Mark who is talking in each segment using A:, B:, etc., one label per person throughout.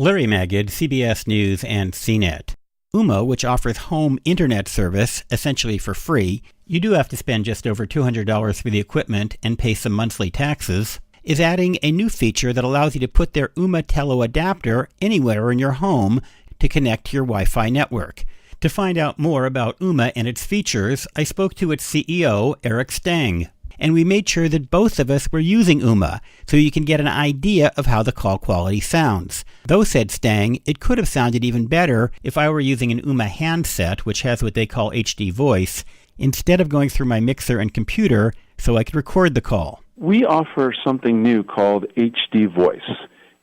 A: Larry Magid, CBS News and CNET. OOMA, which offers home internet service essentially for free, you do have to spend just over $200 for the equipment and pay some monthly taxes, is adding a new feature that allows you to put their OOMA Telo adapter anywhere in your home to connect to your Wi-Fi network. To find out more about OOMA and its features, I spoke to its CEO, Eric Stang, and we made sure that both of us were using OOMA so you can get an idea of how the call quality sounds. Though, said Stang, it could have sounded even better if I were using an OOMA handset, which has what they call HD voice, instead of going through my mixer and computer so I could record the call.
B: We offer something new called HD voice,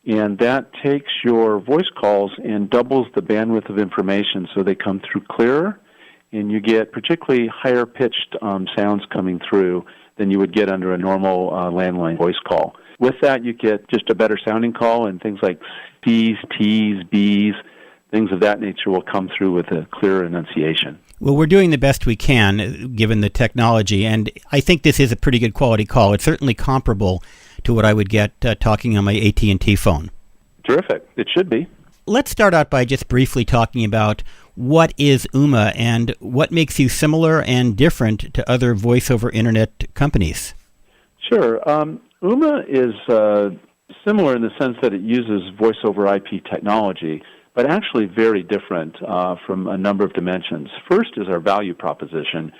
B: and that takes your voice calls and doubles the bandwidth of information so they come through clearer, and you get particularly higher-pitched sounds coming through than you would get under a normal landline voice call. With that, you get just a better sounding call, and things like C's, T's, B's, things of that nature will come through with a clearer enunciation.
A: Well, we're doing the best we can, given the technology, and I think this is a pretty good quality call. It's certainly comparable to what I would get talking on my AT&T phone.
B: Terrific. It should be.
A: Let's start out by just briefly talking about what is OOMA and what makes you similar and different to other voice-over internet companies.
B: Sure. OOMA is similar in the sense that it uses voice-over IP technology, but actually very different from a number of dimensions. First is our value proposition.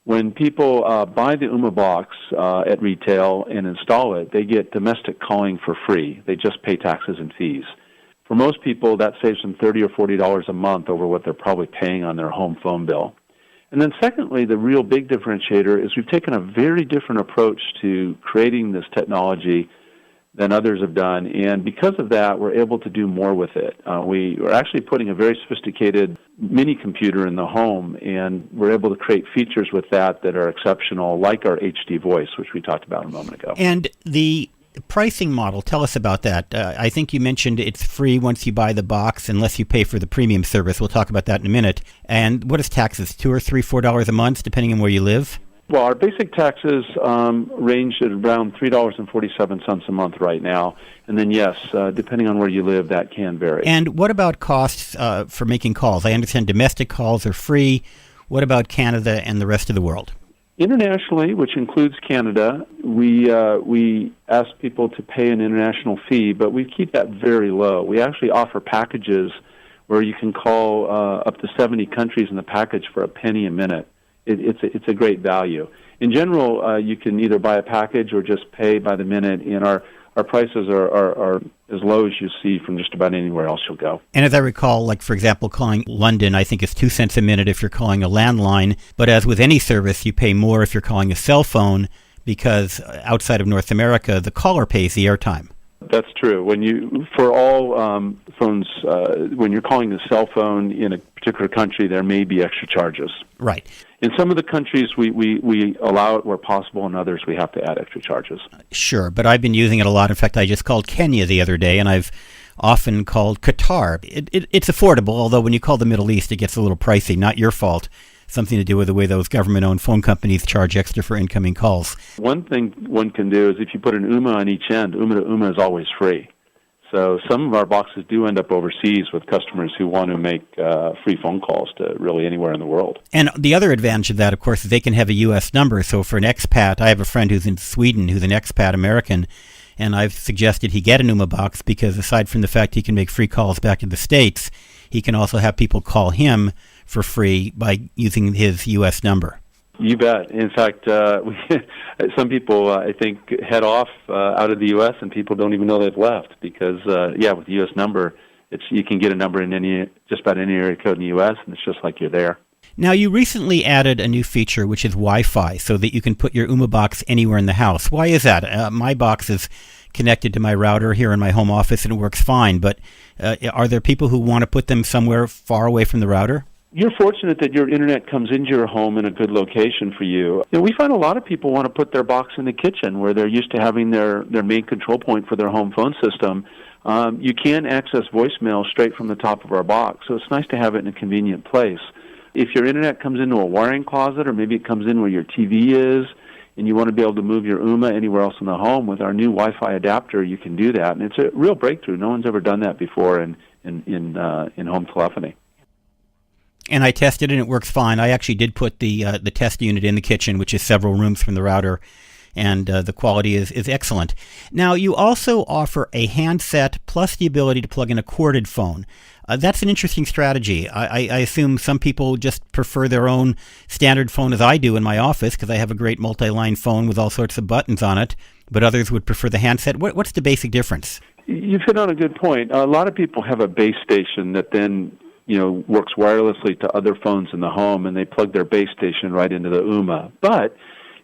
B: When people buy the OOMA box at retail and install it, they get domestic calling for free. They just pay taxes and fees. For most people, that saves them $30 or $40 a month over what they're probably paying on their home phone bill. And then secondly, the real big differentiator is we've taken a very different approach to creating this technology than others have done, and because of that, we're able to do more with it. We are actually putting a very sophisticated mini computer in the home, and we're able to create features with that are exceptional, like our HD voice, which we talked about a moment ago.
A: And the pricing model, tell us about that. I think you mentioned it's free once you buy the box, unless you pay for the premium service. We'll talk about that in a minute. And what is taxes? $2 or $3, $4 a month, depending on where you live?
B: Well, our basic taxes range at around $3.47 a month right now. And then, yes, depending on where you live, that can vary.
A: And what about costs for making calls? I understand domestic calls are free. What about Canada and the rest of the world?
B: Internationally, which includes Canada, we ask people to pay an international fee, but we keep that very low. We actually offer packages where you can call up to 70 countries in the package for a penny a minute. It's a great value. In general, you can either buy a package or just pay by the minute, and our prices are as low as you see from just about anywhere else you'll go.
A: And as I recall, like, for example, calling London, I think it's 2 cents a minute if you're calling a landline, but as with any service, you pay more if you're calling a cell phone because outside of North America, the caller pays the airtime.
B: That's true. For all phones, when you're calling a cell phone in a particular country, there may be extra charges.
A: Right.
B: In some of the countries, we allow it where possible. In others, we have to add extra charges.
A: Sure, but I've been using it a lot. In fact, I just called Kenya the other day, and I've often called Qatar. It's affordable, although when you call the Middle East, it gets a little pricey. Not your fault. Something to do with the way those government-owned phone companies charge extra for incoming calls. One
B: thing one can do is if you put an OOMA on each end, OOMA to OOMA is always free. So some of our boxes do end up overseas with customers who want to make free phone calls to really anywhere in the world.
A: And the other advantage of that, of course, is they can have a U.S. number. So for an expat, I have a friend who's in Sweden who's an expat American, and I've suggested he get an OOMA box because aside from the fact he can make free calls back to the States, he can also have people call him for free by using his U.S. number.
B: You bet. In fact, some people, I think, head off out of the U.S. and people don't even know they've left because, with the U.S. number, you can get a number in just about any area code in the U.S. and it's just like you're there.
A: Now, you recently added a new feature, which is Wi-Fi, so that you can put your OOMA box anywhere in the house. Why is that? My box is connected to my router here in my home office and it works fine, but are there people who want to put them somewhere far away from the router?
B: You're fortunate that your internet comes into your home in a good location for you. We find a lot of people want to put their box in the kitchen where they're used to having their main control point for their home phone system. You can access voicemail straight from the top of our box, so it's nice to have it in a convenient place. If your internet comes into a wiring closet or maybe it comes in where your TV is, and you want to be able to move your OOMA anywhere else in the home, with our new Wi-Fi adapter, you can do that. And it's a real breakthrough. No one's ever done that before in home telephony.
A: And I tested it, and it works fine. I actually did put the test unit in the kitchen, which is several rooms from the router, and the quality is excellent. Now, you also offer a handset plus the ability to plug in a corded phone. That's an interesting strategy. I assume some people just prefer their own standard phone, as I do in my office, because I have a great multi-line phone with all sorts of buttons on it, but others would prefer the handset. What's the basic difference?
B: You've hit on a good point. A lot of people have a base station that then works wirelessly to other phones in the home, and they plug their base station right into the OOMA. But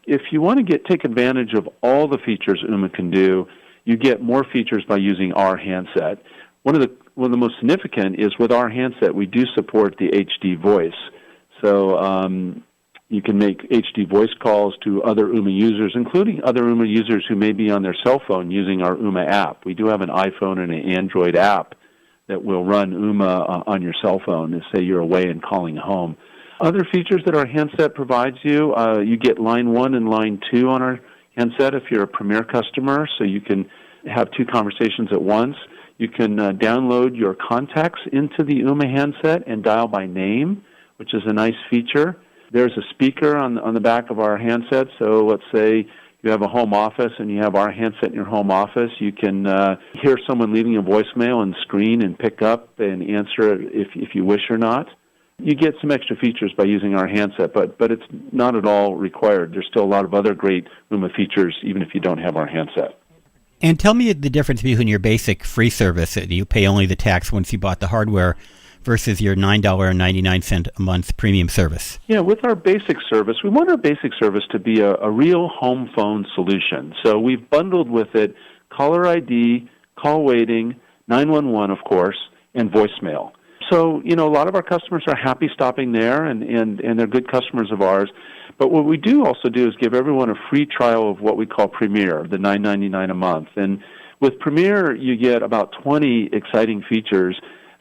B: if you want to take advantage of all the features OOMA can do, you get more features by using our handset. One of the most significant is with our handset, we do support the HD voice. So you can make HD voice calls to other OOMA users, including other OOMA users who may be on their cell phone using our OOMA app. We do have an iPhone and an Android app that will run OOMA on your cell phone, and say you're away and calling home. Other features that our handset provides you, you get line 1 and line 2 on our handset if you're a Premier customer, so you can have 2 conversations at once. You can download your contacts into the OOMA handset and dial by name, which is a nice feature. There's a speaker on the back of our handset, so let's say you have a home office and you have our handset in your home office. You can hear someone leaving a voicemail and screen and pick up and answer it if you wish or not. You get some extra features by using our handset, but it's not at all required. There's still a lot of other great OOMA features, even if you don't have our handset.
A: And tell me the difference between your basic free service, you pay only the tax once you bought the hardware, versus your $9.99 a month premium service.
B: Yeah, with our basic service, we want our basic service to be a real home phone solution. So we've bundled with it caller ID, call waiting, 911, of course, and voicemail. So, a lot of our customers are happy stopping there, and they're good customers of ours. But what we do also do is give everyone a free trial of what we call Premier, the $9.99 a month. And with Premier, you get about 20 exciting features,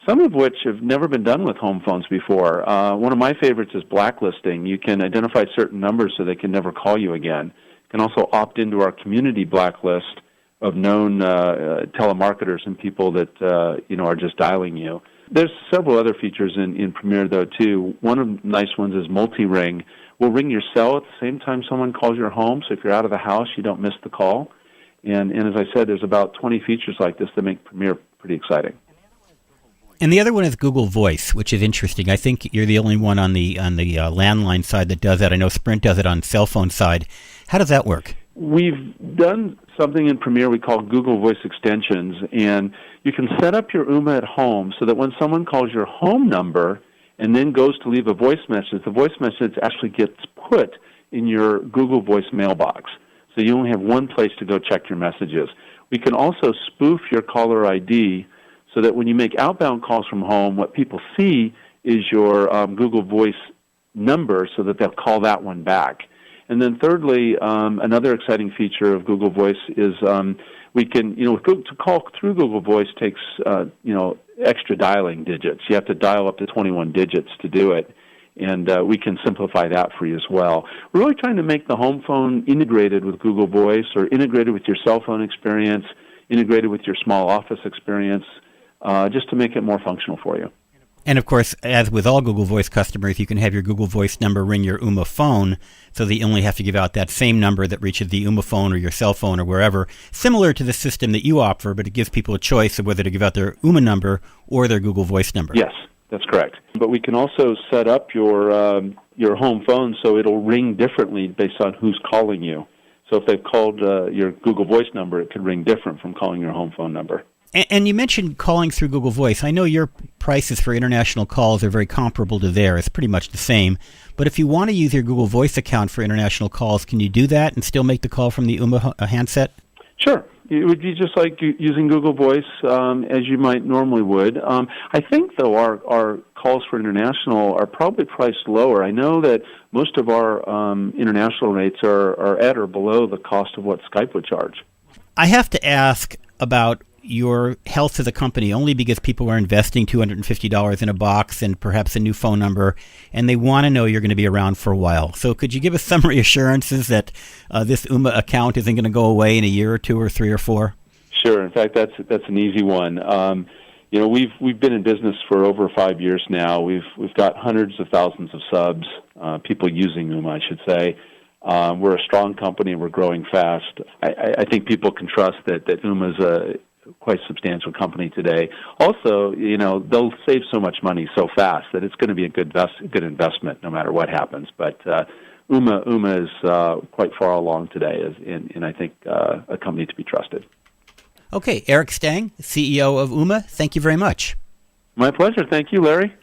B: some of which have never been done with home phones before. One of my favorites is blacklisting. You can identify certain numbers so they can never call you again. You can also opt into our community blacklist of known telemarketers and people that are just dialing you. There's several other features in Premier, though, too. One of the nice ones is multi-ring. We'll ring your cell at the same time someone calls your home, so if you're out of the house, you don't miss the call. And as I said, there's about 20 features like this that make Premier pretty exciting.
A: And the other one is Google Voice, which is interesting. I think you're the only one on the landline side that does that. I know Sprint does it on cell phone side. How does that work?
B: We've done something in Premier we call Google Voice Extensions, and you can set up your OOMA at home so that when someone calls your home number and then goes to leave a voice message, the voice message actually gets put in your Google Voice mailbox. So you only have one place to go check your messages. We can also spoof your caller ID so that when you make outbound calls from home, what people see is your Google Voice number so that they'll call that one back. And then thirdly, another exciting feature of Google Voice is we can, to call through Google Voice takes, extra dialing digits. You have to dial up to 21 digits to do it, and we can simplify that for you as well. We're really trying to make the home phone integrated with Google Voice, or integrated with your cell phone experience, integrated with your small office experience, just to make it more functional for you.
A: And of course, as with all Google Voice customers, you can have your Google Voice number ring your OOMA phone, so that you only have to give out that same number that reaches the OOMA phone or your cell phone or wherever, similar to the system that you offer, but it gives people a choice of whether to give out their OOMA number or their Google Voice number.
B: Yes, that's correct. But we can also set up your home phone so it'll ring differently based on who's calling you. So if they've called your Google Voice number, it could ring different from calling your home phone number.
A: And you mentioned calling through Google Voice. I know your prices for international calls are very comparable to theirs. It's pretty much the same. But if you want to use your Google Voice account for international calls, can you do that and still make the call from the OOMA handset?
B: Sure. It would be just like using Google Voice as you might normally would. I think, though, our calls for international are probably priced lower. I know that most of our international rates are at or below the cost of what Skype would charge.
A: I have to ask about your health as a company only because people are investing $250 in a box and perhaps a new phone number, and they want to know you're going to be around for a while. So could you give us some reassurances that this OOMA account isn't going to go away in a year or two or three or four?
B: Sure. In fact, that's an easy one. We've been in business for over 5 years now. We've got hundreds of thousands of subs, people using OOMA, I should say. We're a strong company and we're growing fast. I think people can trust that OOMA is a quite substantial company today. Also, they'll save so much money so fast that it's going to be a good investment no matter what happens. But OOMA is quite far along today, and I think a company to be trusted.
A: Okay, Eric Stang, CEO of OOMA, thank you very much.
B: My pleasure. Thank you, Larry.